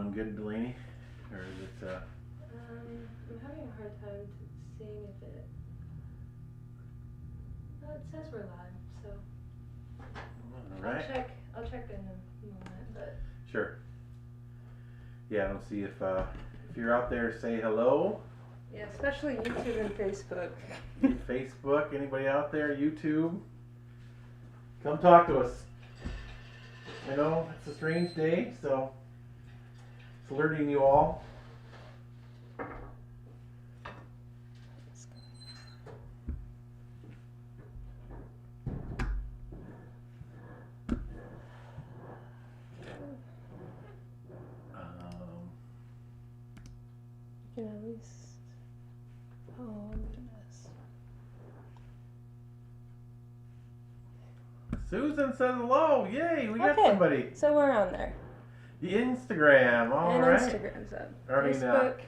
going good, Delaney? Or is it, I'm having a hard time seeing if it... Well, it says we're live, so... Alright. I'll check in a moment, but... Sure. Yeah, I don't see if you're out there, say hello. Yeah, especially YouTube and Facebook. Facebook, anybody out there, YouTube? Come talk to us. I know it's a strange day, so it's alerting you all. You can at least... Oh, goodness. Susan says hello. Yay, we got Okay. somebody. So we're on there. The Instagram, alright. And Instagram's up. I mean, Facebook.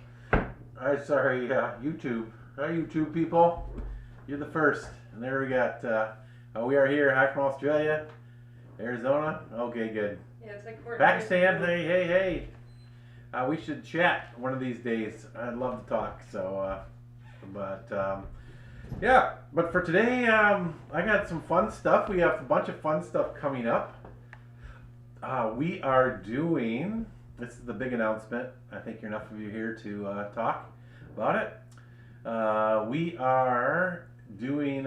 YouTube. Hi, YouTube people. You're the first. And there we got, we are here, hi from Australia, Arizona. Okay, good. Yeah, it's like 14. Pakistan, hey. We should chat one of these days. I'd love to talk. So, yeah. But for today, I got some fun stuff. We have a bunch of fun stuff coming up. We are doing, this is the big announcement. I think you're enough of you here to talk about it. We are doing,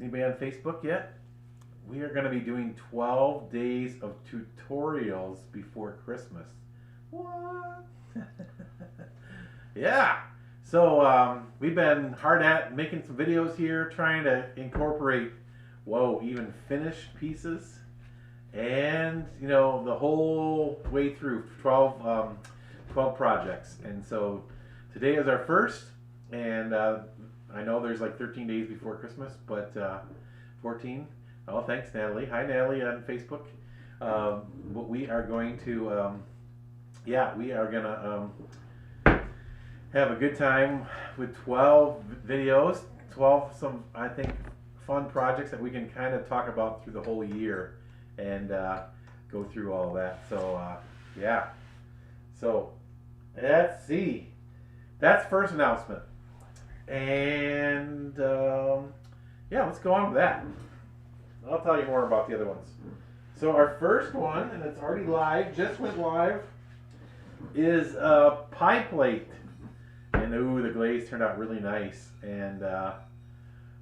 anybody on Facebook yet? We are going to be doing 12 days of tutorials before Christmas. What? Yeah. So we've been hard at making some videos here, trying to incorporate, even finished pieces. And, you know, the whole way through 12 projects. And so today is our first. And I know there's like 13 days before Christmas, but 14. Oh, thanks, Natalie. Hi, Natalie on Facebook. But we are going to... we are gonna have a good time with 12 videos, 12 some, I think, fun projects that we can kind of talk about through the whole year and go through all that. So yeah, so let's see, that's first announcement, and let's go on with that. I'll tell you more about the other ones. So our first one, and it's already live, just went live, is a pie plate, and the glaze turned out really nice. And so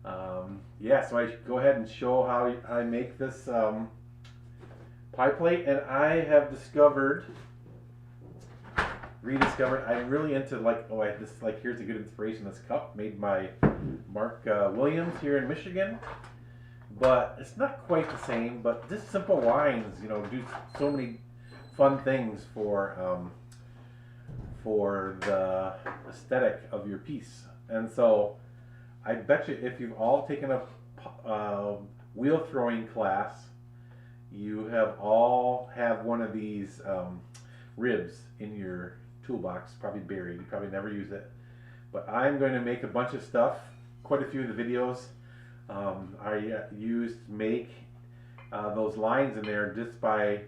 I go ahead and show how I make this pie plate. And I have rediscovered, I'm really into here's a good inspiration, this cup made by Mark Williams here in Michigan, but it's not quite the same. But just simple wines, do so many fun things for the aesthetic of your piece. And so I bet you if you've all taken a wheel throwing class, you all have one of these ribs in your toolbox, probably buried. You probably never use it. But I'm going to make a bunch of stuff. Quite a few of the videos I make those lines in there just by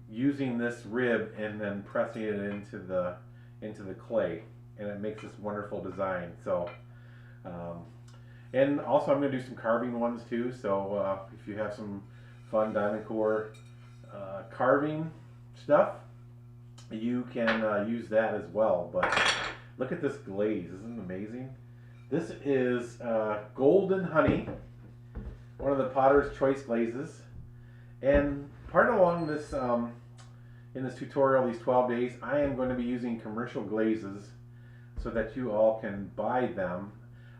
using this rib and then pressing it into the clay, and it makes this wonderful design. So and also I'm going to do some carving ones too. So if you have some fun diamond core carving stuff, you can use that as well. But look at this glaze, isn't it amazing? This is golden honey, one of the Potter's Choice glazes. And part along this, in this tutorial, these 12 days, I am going to be using commercial glazes so that you all can buy them.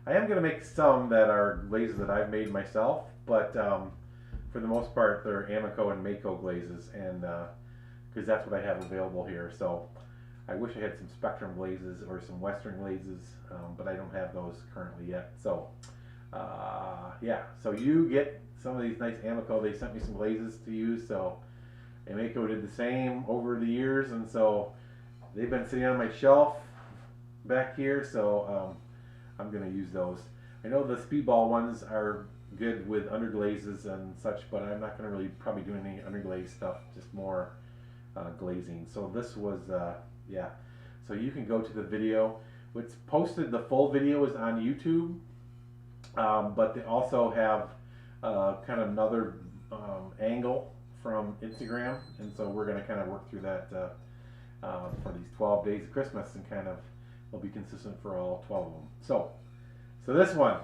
I am going to make some that are glazes that I've made myself, but for the most part, they're Amico and Mako glazes, and because that's what I have available here. So I wish I had some Spectrum glazes or some Western glazes, but I don't have those currently yet. So so you get some of these nice Amico. They sent me some glazes to use, so Amico did the same over the years, and so they've been sitting on my shelf back here, so I'm going to use those. I know the Speedball ones are good with underglazes and such, but I'm not going to really probably do any underglaze stuff, just more glazing. So this was, yeah. So you can go to the video. It's posted, the full video is on YouTube, but they also have kind of another angle from Instagram, and so we're going to kind of work through that for these 12 days of Christmas, and kind of will be consistent for all 12 of them. So this one,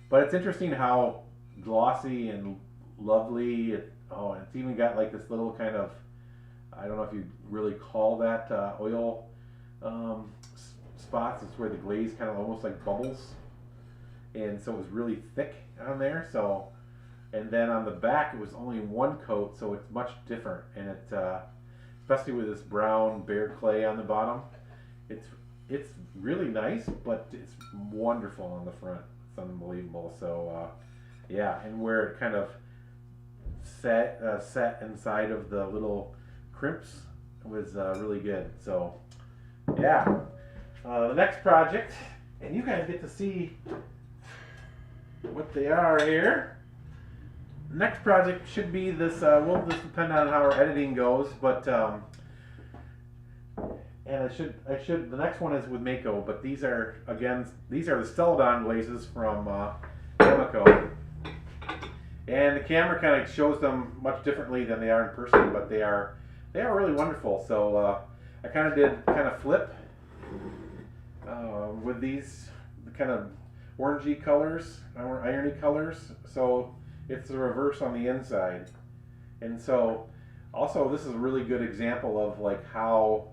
but it's interesting how glossy and lovely. It's even got like this little kind of, I don't know if you really call that oil spots. It's where the glaze kind of almost like bubbles, and so it was really thick on there. So, and then on the back it was only one coat, so it's much different, and it especially with this brown bare clay on the bottom, it's really nice, but it's wonderful on the front. It's unbelievable. So yeah, and where it kind of set inside of the little crimps was really good. So yeah, the next project, and you guys get to see what they are here. Next project should be this, will just depend on how our editing goes, but and the next one is with Mako, but these are the Celadon glazes from Yamaco. And the camera kind of shows them much differently than they are in person, but they are really wonderful. So I kind of did flip with these kind of orangey colors, or irony colors. So it's the reverse on the inside. And so also this is a really good example of like how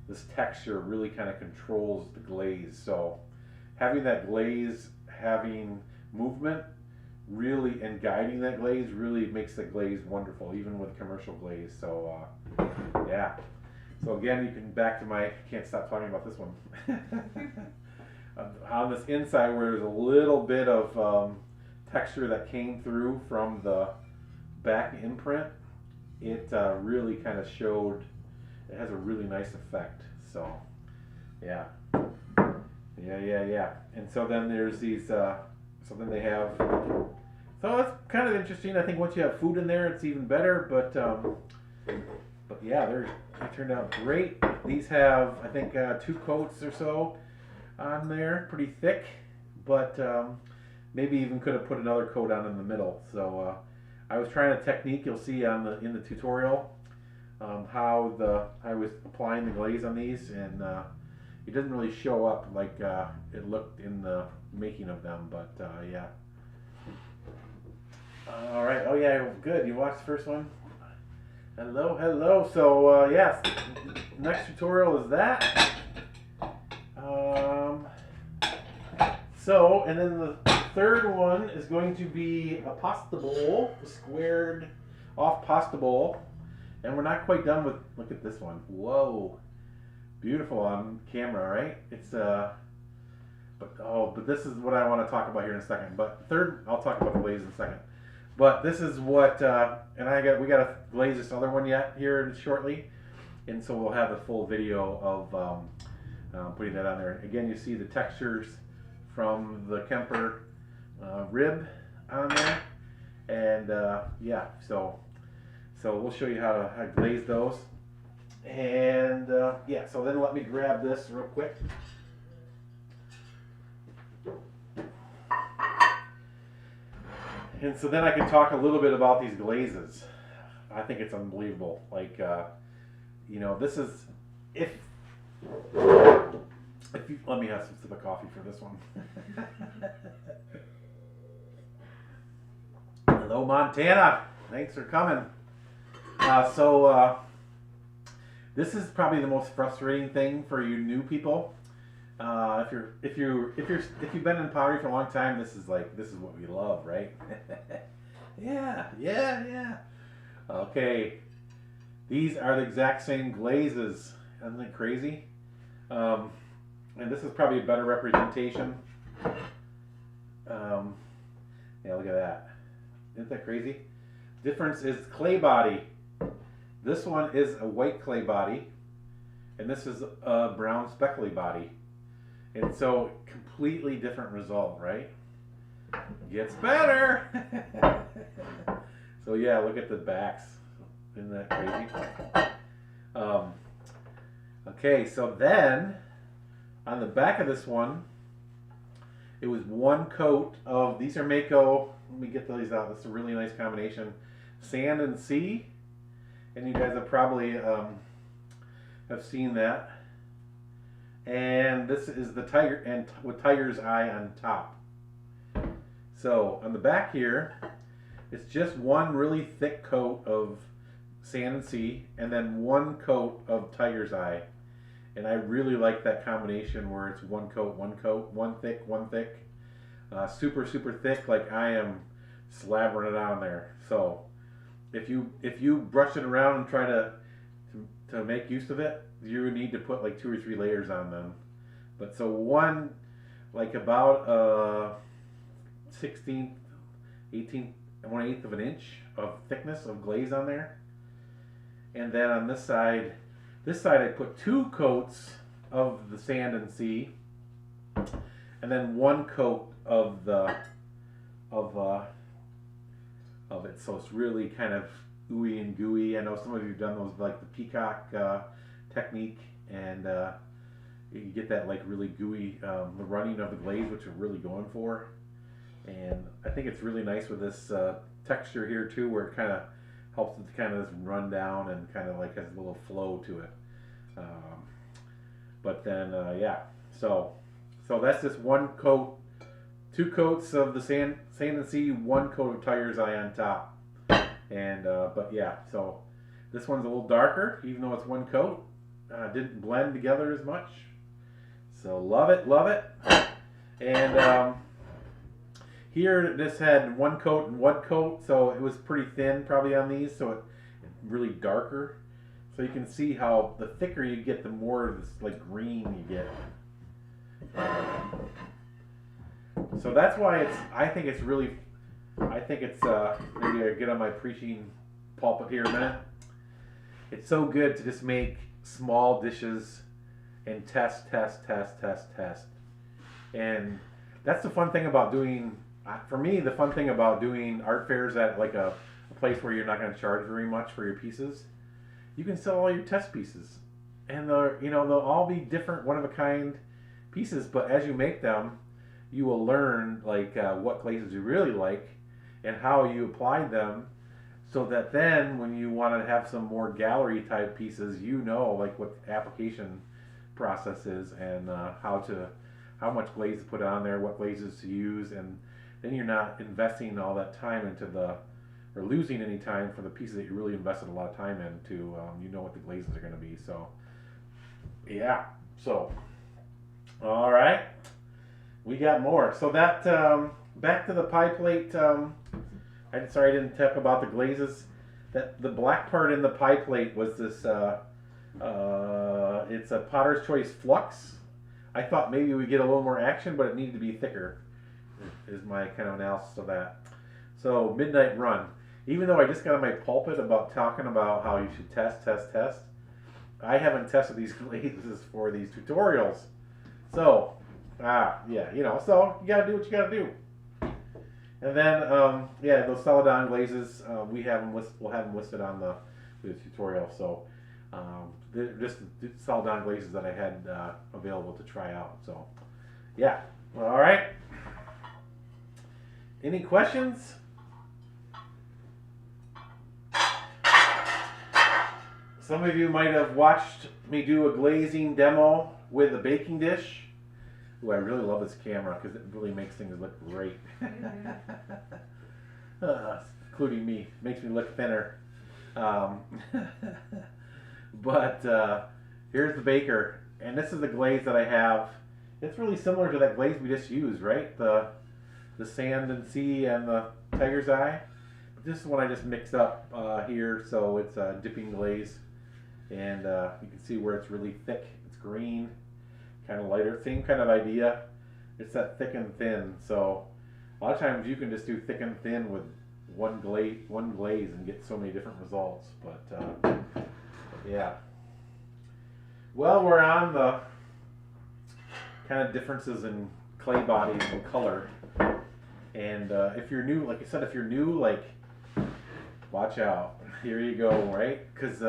this texture really kind of controls the glaze. So having that glaze having movement really, and guiding that glaze really makes the glaze wonderful, even with commercial glaze. So yeah. So again, you can back to my, can't stop talking about this one. On this inside where there's a little bit of texture that came through from the back imprint, it really kind of showed, it has a really nice effect. So yeah. And so then there's these, so then they have, so it's kind of interesting. I think once you have food in there, it's even better. But yeah, they turned out great. These have, I think, 2 coats or so on there, pretty thick. But maybe even could have put another coat on in the middle. So I was trying a technique. You'll see in the tutorial how I was applying the glaze on these, and it doesn't really show up like it looked in the making of them. But yeah. All right. Oh yeah. Good. You watched the first one. Hello. So yes, next tutorial is that. So, and then the third one is going to be a pasta bowl, a squared off pasta bowl, and we're not quite done with. Look at this one. Whoa, beautiful on camera, right? It's but this is what I want to talk about here in a second. But third, I'll talk about the glaze in a second. But this is what, and we got to glaze this other one yet here shortly, and so we'll have the full video of putting that on there. Again, you see the textures from the Kemper rib on there, and yeah, so we'll show you how to glaze those, and yeah. So then let me grab this real quick. And so then I can talk a little bit about these glazes. I think it's unbelievable. Like, you know, this is, if you, let me have some sip of coffee for this one. Hello, Montana. Thanks for coming. This is probably the most frustrating thing for you new people. If you've been in pottery for a long time, this is what we love, right? yeah. Okay, these are the exact same glazes. Isn't that crazy? And this is probably a better representation. Yeah, look at that. Isn't that crazy? Difference is clay body. This one is a white clay body, and this is a brown speckly body. And so, completely different result, right? Gets better! So yeah, look at the backs. Isn't that crazy? Okay, so then on the back of this one, it was one coat of, these are Mako, let me get these out, this is a really nice combination, sand and sea, and you guys have probably have seen that. And this is the tiger, and with tiger's eye on top. So on the back here, it's just one really thick coat of sand and sea, and then one coat of tiger's eye. And I really like that combination where it's one coat, one thick, super thick, like I am slabbering it on there. So if you brush it around and try to make use of it, you need to put like 2 or 3 layers on them. But so one, like about 16th, 18th, 1/8 of an inch of thickness of glaze on there. And then on this side I put 2 coats of the sand and sea, and then 1 coat of the of it. So it's really kind of ooey and gooey. I know some of you have done those, like the peacock technique, and you get that like really gooey the running of the glaze, which we're really going for. And I think it's really nice with this texture here too, where it kind of helps it to kind of just run down and kind of like has a little flow to it. But then yeah, so that's just 1 coat, 2 coats of the sand and sea, 1 coat of tiger's eye on top. And but yeah, so this one's a little darker, even though it's 1 coat. Didn't blend together as much. So love it. And here this had 1 coat and 1 coat, so it was pretty thin probably on these, so it really darker. So you can see how the thicker you get, the more of this like green you get. So that's why I think it's maybe I get on my preaching pulpit here a minute. It's so good to just make small dishes and test. And that's the fun thing about doing, for me, the fun thing about doing art fairs at like a place where you're not going to charge very much for your pieces. You can sell all your test pieces, and they'll all be different, one-of-a-kind pieces, but as you make them, you will learn like what glazes you really like and how you applied them, so that then when you want to have some more gallery type pieces, like what the application process is, and how much glaze to put on there, what glazes to use, and then you're not investing all that time into or losing any time for the pieces that you really invested a lot of time into. You know what the glazes are going to be. So yeah, so all right, we got more. So that back to the pie plate. Sorry I didn't talk about the glazes. That the black part in the pie plate was this. It's a Potter's Choice Flux. I thought maybe we get a little more action, but it needed to be thicker. Is my kind of analysis of that. So Midnight Run. Even though I just got on my pulpit about talking about how you should test, I haven't tested these glazes for these tutorials. So, yeah, so you gotta do what you gotta do. And then, yeah, those Celadon glazes, we'll have them listed on the tutorial. So, they're just the Celadon glazes that I had available to try out. So, yeah, all right. Any questions? Some of you might have watched me do a glazing demo with a baking dish. Ooh, I really love this camera because it really makes things look great. Including me. Makes me look thinner. But here's the baker. And this is the glaze that I have. It's really similar to that glaze we just used, right? The sand and sea and the tiger's eye. But this is one I just mixed up here, so it's a dipping glaze. And you can see where it's really thick. It's green, kind of lighter. Same kind of idea. It's that thick and thin. So a lot of times you can just do thick and thin with one glaze and get so many different results. But yeah. Well, we're on the kind of differences in clay bodies and color. And if you're new, like I said, like, watch out. Here you go, right? Because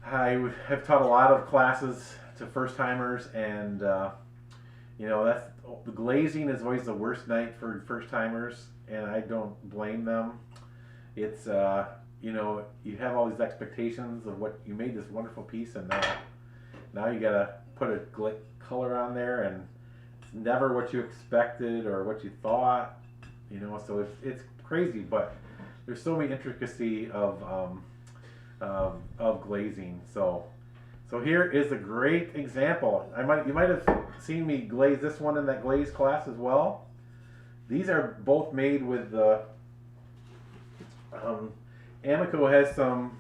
have taught a lot of classes to first timers, and that's the glazing is always the worst night for first timers, and I don't blame them. It's you have all these expectations of what you made this wonderful piece, and now you gotta put a color on there, and it's never what you expected or what you thought. So it's crazy, but there's so many intricacy of glazing. So here is a great example. You might have seen me glaze this one in that glaze class as well. These are both made with the Amico has some.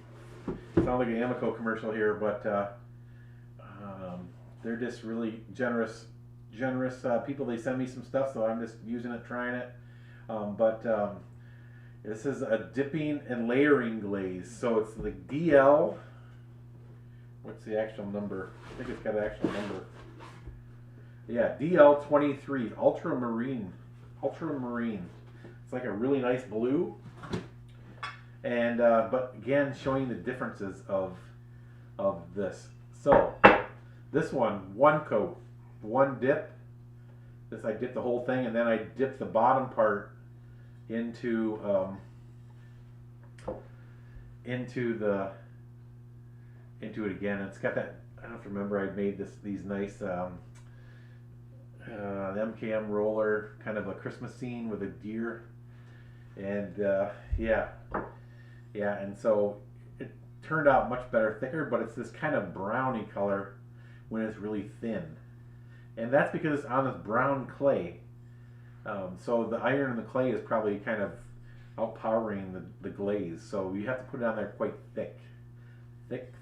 Sounds like an Amico commercial here, but they're just really generous people. They send me some stuff, so I'm just using it, trying it. This is a dipping and layering glaze. So it's the DL. What's the actual number? I think it's got an actual number. Yeah, DL23, ultramarine. It's like a really nice blue. And but again, showing the differences of this. So this one coat, one dip. I dip the whole thing, and then I dip the bottom part into it again. It's got that. I don't know if you remember. I made these nice MKM roller, kind of a Christmas scene with a deer, and and so it turned out much better, thicker, but it's this kind of browny color when it's really thin. And that's because it's on this brown clay. So the iron in the clay is probably kind of outpowering the glaze. So you have to put it on there quite thick. Thick.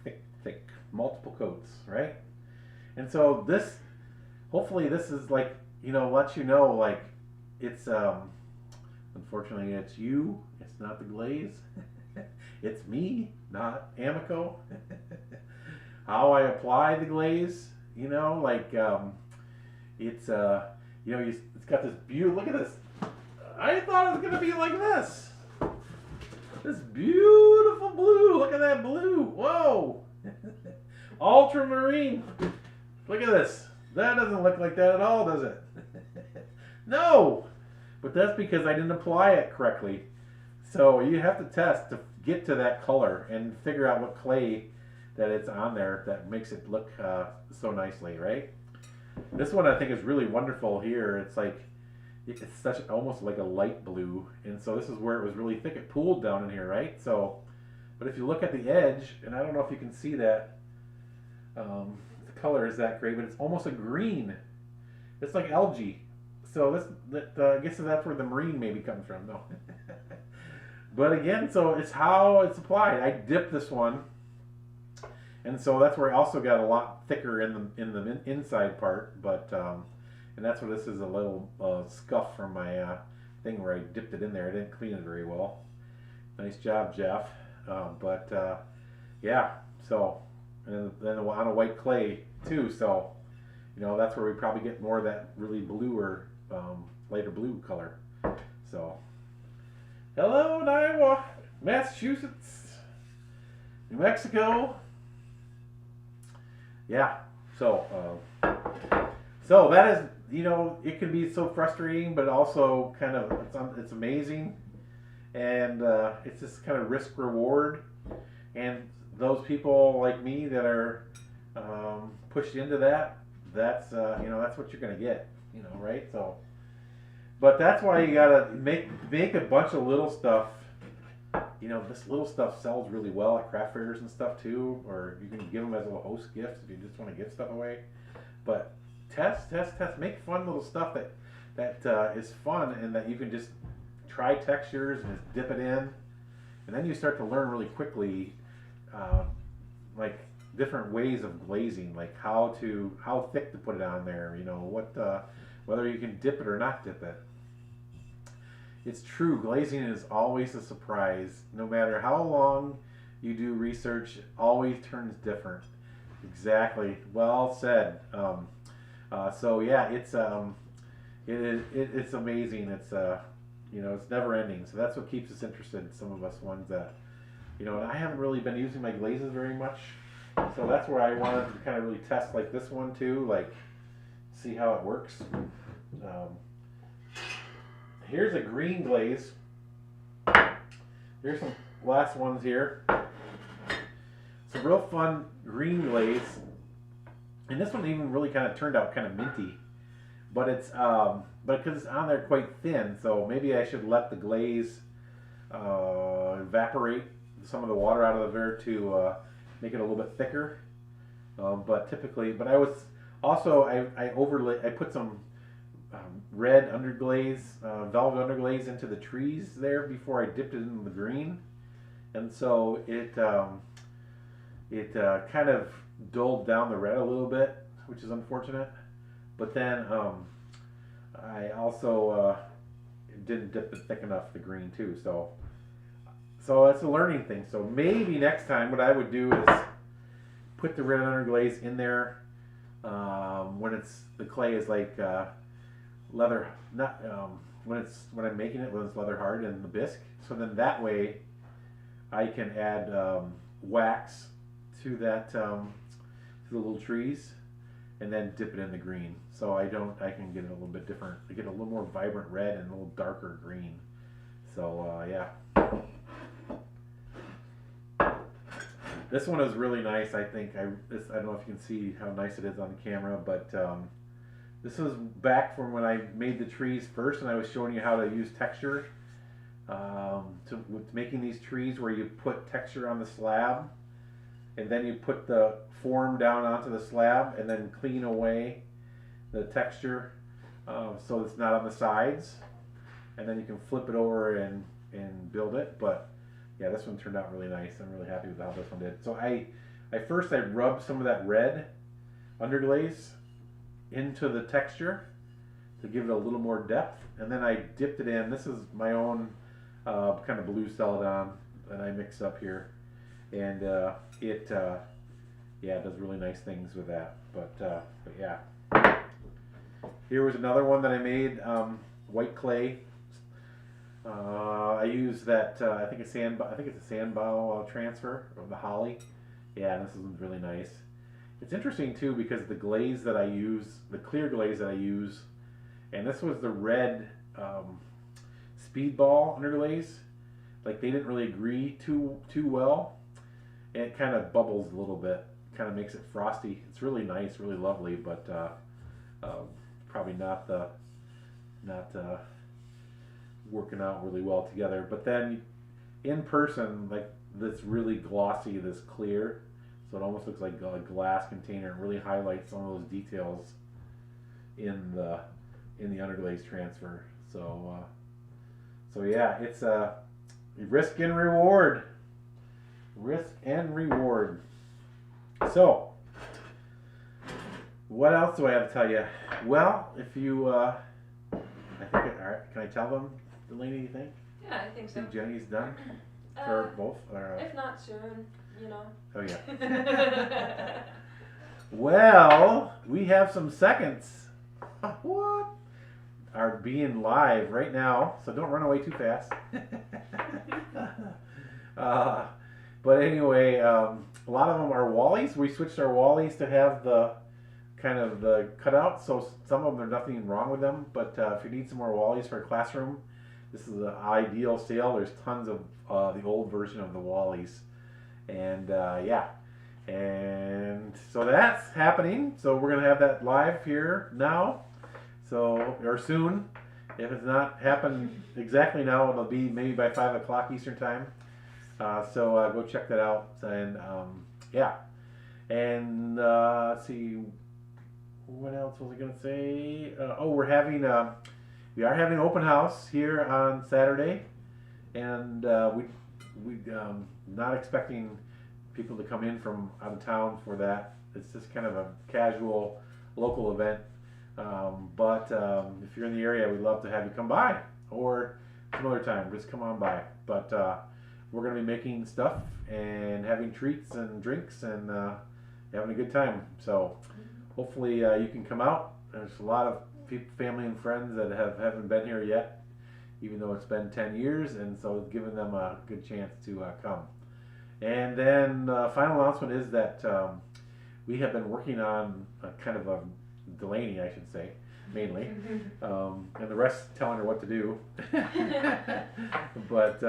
Multiple coats, right? And so hopefully this is like, lets you know, like, it's, unfortunately it's you, it's not the glaze. It's me, not Amico. How I apply the glaze, it's got this beautiful, look at this. I thought it was going to be like this. This beautiful blue, look at that blue, whoa. Ultramarine, look at this. That doesn't look like that at all, does it? No, but that's because I didn't apply it correctly. So you have to test to get to that color and figure out what clay that it's on there that makes it look so nicely, right? This one I think is really wonderful here. It's like, it's such almost like a light blue, and so this is where it was really thick. It pooled down in here, right? So, but if you look at the edge, and I don't know if you can see that, the color is that great, but it's almost a green. It's like algae. So I guess that's where the marine maybe comes from, though. But again, so it's how it's applied. I dipped this one, and so that's where I also got a lot thicker in the inside part. But and that's where this is a little scuff from my thing where I dipped it in there. I didn't clean it very well. Nice job, Jeff. Yeah. So and then on a white clay too. So that's where we probably get more of that really blue or lighter blue color. So. Hello, Iowa, Massachusetts, New Mexico. Yeah, so that is, it can be so frustrating, but also kind of, it's amazing. And it's just kind of risk reward. And those people like me that are pushed into that's what you're going to get, right? So. But that's why you gotta make a bunch of little stuff. This little stuff sells really well at craft fairs and stuff too, or you can give them as little host gifts if you just want to give stuff away. But test. Make fun little stuff that is fun and that you can just try textures and just dip it in, and then you start to learn really quickly, like different ways of glazing, like how thick to put it on there. Whether you can dip it or not dip it. It's true, glazing is always a surprise. No matter how long you do research, it always turns different. Exactly, well said. So yeah, it's amazing. It's it's never ending. So that's what keeps us interested. Some of us ones that, and I haven't really been using my glazes very much. So that's where I wanted to kind of really test like this one too, like see how it works. Um, here's a green glaze. Here's some last ones here. It's a real fun green glaze, and this one even really kind of turned out kind of minty. But it's but because it's on there quite thin, so maybe I should let the glaze evaporate some of the water out of there to make it a little bit thicker. But I was also I put some red underglaze, velvet underglaze into the trees there before I dipped it in the green, and so it kind of dulled down the red a little bit, which is unfortunate. But then I also didn't dip it thick enough, the green too. So it's a learning thing. So maybe next time what I would do is put the red underglaze in there when the clay is like leather, not when I'm making it when it's leather hard in the bisque. So then that way I can add wax to that to the little trees, and then dip it in the green. So I can get it a little bit different. I get a little more vibrant red and a little darker green. So yeah. This one is really nice. I think I don't know if you can see how nice it is on the camera, but this was back from when I made the trees first, and I was showing you how to use texture with making these trees, where you put texture on the slab, and then you put the form down onto the slab, and then clean away the texture so it's not on the sides, and then you can flip it over and build it. But yeah, this one turned out really nice. I'm really happy with how this one did. So I first rubbed some of that red underglaze into the texture to give it a little more depth, and then I dipped it in. This is my own kind of blue celadon that I mix up here, and it does really nice things with that. But yeah, here was another one that I made, white clay. I use that I think it's a sandbow transfer of the holly. Yeah, and this is really nice. It's interesting too because the glaze that I use, the clear glaze that I use, and this was the red speedball underglaze. Like they didn't really agree too well, and it kind of bubbles a little bit, kind of makes it frosty. It's really nice, really lovely, but probably not working out really well together. But then in person, like this really glossy, this clear, so it almost looks like a glass container. It really highlights some of those details in the underglaze transfer. So yeah, it's a risk and reward. Risk and reward. So what else do I have to tell you? Well, if you all right, can I tell them, Delaney, you think? Yeah, I think so. Think Jenny's done for both? Or, if not soon, you know. oh yeah. Well, we have some seconds. What? Are being live right now, so don't run away too fast. But anyway, a lot of them are Wallies. We switched our Wallies to have the kind of the cutout, so some of them, there's nothing wrong with them, but if you need some more Wallies for a classroom, this is an ideal sale. There's tons of the old version of the Wallies, and yeah, and so that's happening. So we're gonna have that live here now, so or soon. If it's not happened exactly now, it'll be maybe by 5 o'clock Eastern time. So go check that out, and yeah, and let's see. What else was I going to say? We are having an open house here on Saturday, and we not expecting people to come in from out of town for that. It's just kind of a casual local event. But if you're in the area, we'd love to have you come by, or some other time, just come on by. But we're going to be making stuff and having treats and drinks and having a good time. So hopefully you can come out. There's a lot of family and friends that haven't been here yet, even though it's been 10 years, and so it's given them a good chance to come. And then final announcement is that we have been working on a kind of a Delaney, I should say, mainly, and the rest telling her what to do. But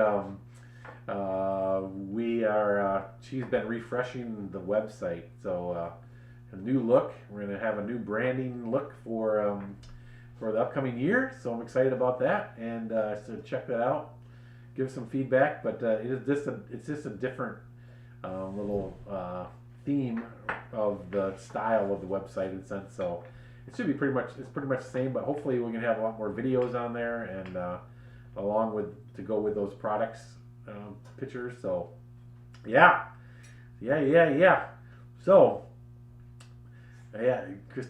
we are. She's been refreshing the website, so a new look. We're going to have a new branding look for the upcoming year. So I'm excited about that, and so check that out. Give some feedback, but it's just a different little theme of the style of the website in a sense. So it should be pretty much the same, but hopefully we're gonna have a lot more videos on there and along with to go with those products pictures. So yeah. So Chris,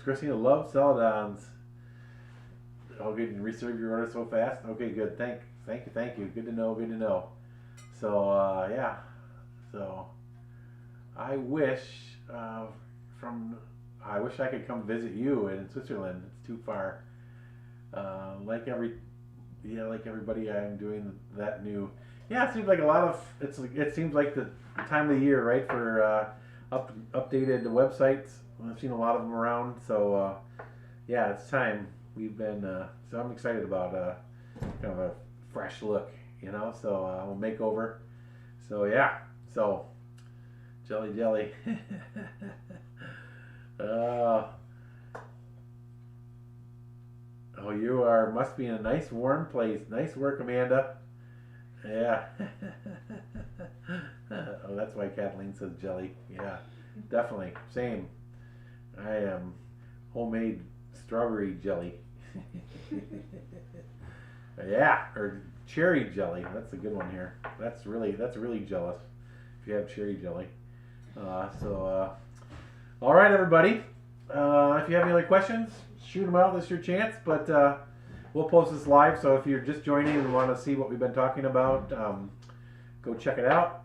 Christina loves Celadons. Oh, good. You reserve your order so fast. Okay, good. Thank you. Good to know. So yeah. So I wish I wish I could come visit you in Switzerland. It's too far. Like everybody, I'm doing that new. Yeah, it seems like a lot of it seems like the time of the year, right, for updated websites. I've seen a lot of them around, so yeah, it's time. We've been so I'm excited about kind of a fresh look, So a makeover. So yeah, so jelly. Oh, you must be in a nice warm place. Nice work, Amanda. Yeah. Oh, that's why Kathleen says jelly. Yeah, definitely. Same. I am homemade strawberry jelly. Yeah, or cherry jelly. That's a good one here. That's really jealous if you have cherry jelly. All right, everybody. If you have any other questions, shoot them out. This is your chance. But we'll post this live, so if you're just joining and want to see what we've been talking about, go check it out.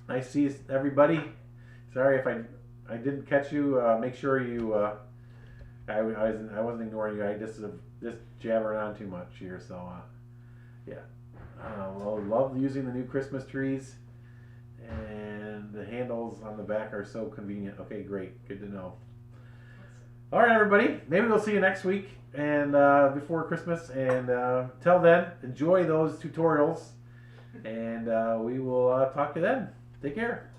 Nice to see everybody. Sorry if I didn't catch you. Make sure you. I wasn't ignoring you. I just jabbering on too much here. So yeah. Well, love using the new Christmas trees, and the handles on the back are so convenient. Okay, great. Good to know. All right, everybody. Maybe we'll see you next week and before Christmas. And till then, enjoy those tutorials, and we will talk to you then. Take care.